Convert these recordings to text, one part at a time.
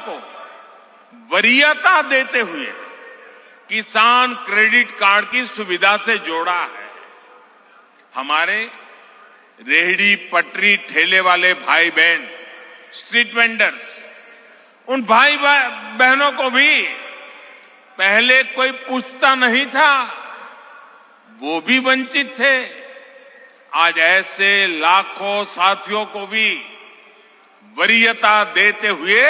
को वरीयता देते हुए किसान क्रेडिट कार्ड की सुविधा से जोड़ा है। हमारे रेहड़ी पटरी ठेले वाले भाई बहन, स्ट्रीट वेंडर्स, उन भाई बहनों को भी पहले कोई पूछता नहीं था, वो भी वंचित थे। आज ऐसे लाखों साथियों को भी वरीयता देते हुए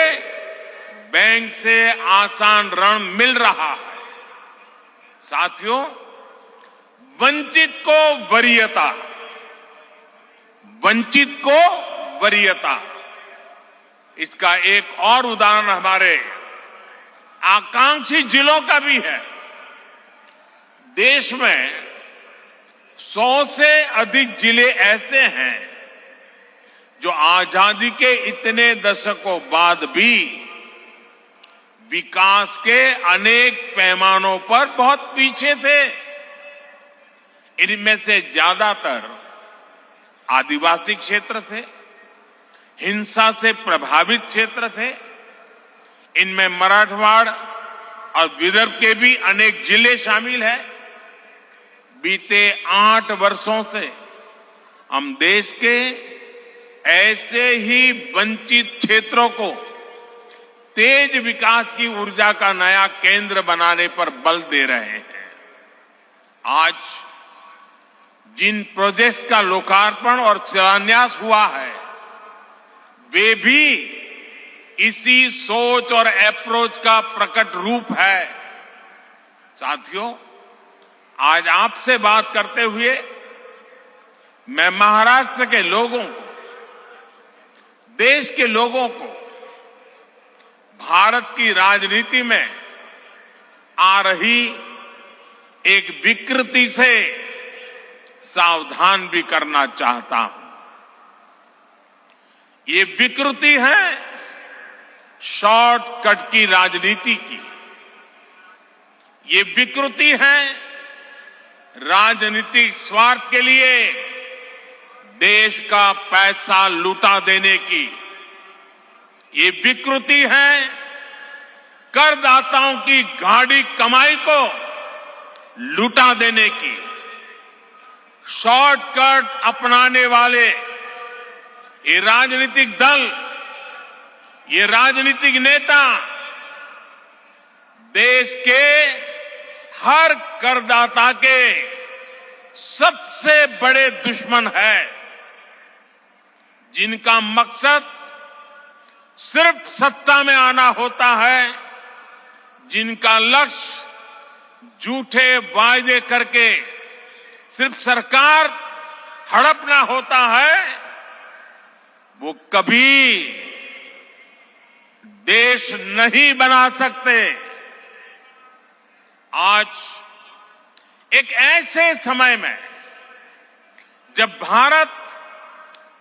बैंक से आसान ऋण मिल रहा है। साथियों, वंचित को वरीयता, वंचित को वरीयता, इसका एक और उदाहरण हमारे आकांक्षी जिलों का भी है। देश में 100 से अधिक जिले ऐसे हैं जो आजादी के इतने दशकों बाद भी विकास के अनेक पैमानों पर बहुत पीछे थे। इनमें से ज्यादातर आदिवासी क्षेत्र थे, हिंसा से प्रभावित क्षेत्र थे। इनमें मराठवाड़ और विदर्भ के भी अनेक जिले शामिल हैं। बीते 8 वर्षों से हम देश के ऐसे ही वंचित क्षेत्रों को तेज विकास की ऊर्जा का नया केंद्र बनाने पर बल दे रहे हैं। आज जिन प्रोजेक्ट्स का लोकार्पण और शिलान्यास हुआ है, वे भी इसी सोच और अप्रोच का प्रकट रूप है। साथियों, आज आपसे बात करते हुए मैं महाराष्ट्र के लोगों को, देश के लोगों को भारत की राजनीति में आ रही एक विकृति से सावधान भी करना चाहता हूं। ये विकृति है शॉर्टकट की राजनीति की। ये विकृति है राजनीतिक स्वार्थ के लिए देश का पैसा लुटा देने की। ये विकृति है करदाताओं की गाढ़ी कमाई को लुटा देने की। शॉर्टकट अपनाने वाले ये राजनीतिक दल, ये राजनीतिक नेता देश के हर करदाता के सबसे बड़े दुश्मन है, जिनका मकसद सिर्फ सत्ता में आना होता है, जिनका लक्ष्य झूठे वायदे करके सिर्फ सरकार हड़पना होता है, वो कभी देश नहीं बना सकते। आज एक ऐसे समय में जब भारत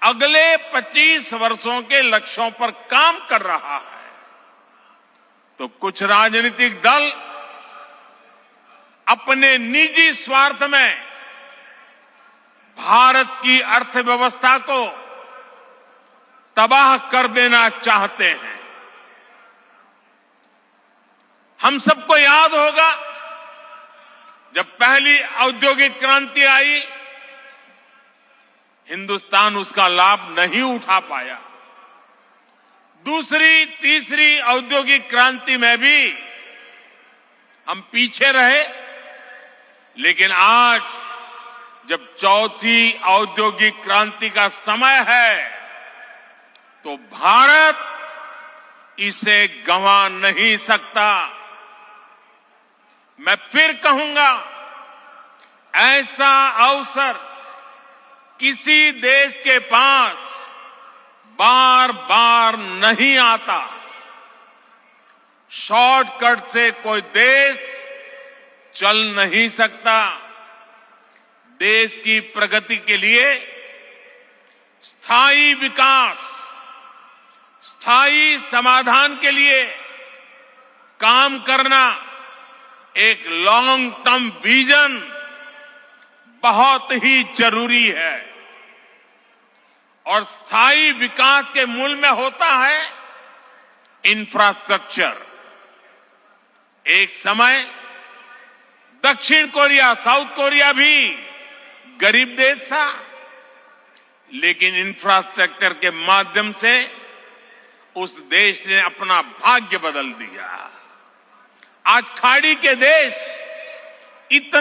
अगले 25 वर्षों के लक्ष्यों पर काम कर रहा है, तो कुछ राजनीतिक दल अपने निजी स्वार्थ में भारत की अर्थव्यवस्था को तबाह कर देना चाहते हैं। हम सबको याद होगा, जब पहली औद्योगिक क्रांति आई, हिंदुस्तान उसका लाभ नहीं उठा पाया। दूसरी, तीसरी औद्योगिक क्रांति में भी हम पीछे रहे। लेकिन आज जब चौथी औद्योगिक क्रांति का समय है, तो भारत इसे गंवा नहीं सकता। मैं फिर कहूंगा, ऐसा अवसर किसी देश के पास बार बार नहीं आता। शॉर्टकट से कोई देश चल नहीं सकता। देश की प्रगति के लिए स्थायी विकास, स्थायी समाधान के लिए काम करना, एक लॉन्ग टर्म विजन बहुत ही जरूरी है। और स्थायी विकास के मूल में होता है इंफ्रास्ट्रक्चर। एक समय दक्षिण कोरिया, साउथ कोरिया भी गरीब देश था, लेकिन इंफ्रास्ट्रक्चर के माध्यम से उस देश ने अपना भाग्य बदल दिया। आज खाड़ी के देश इतना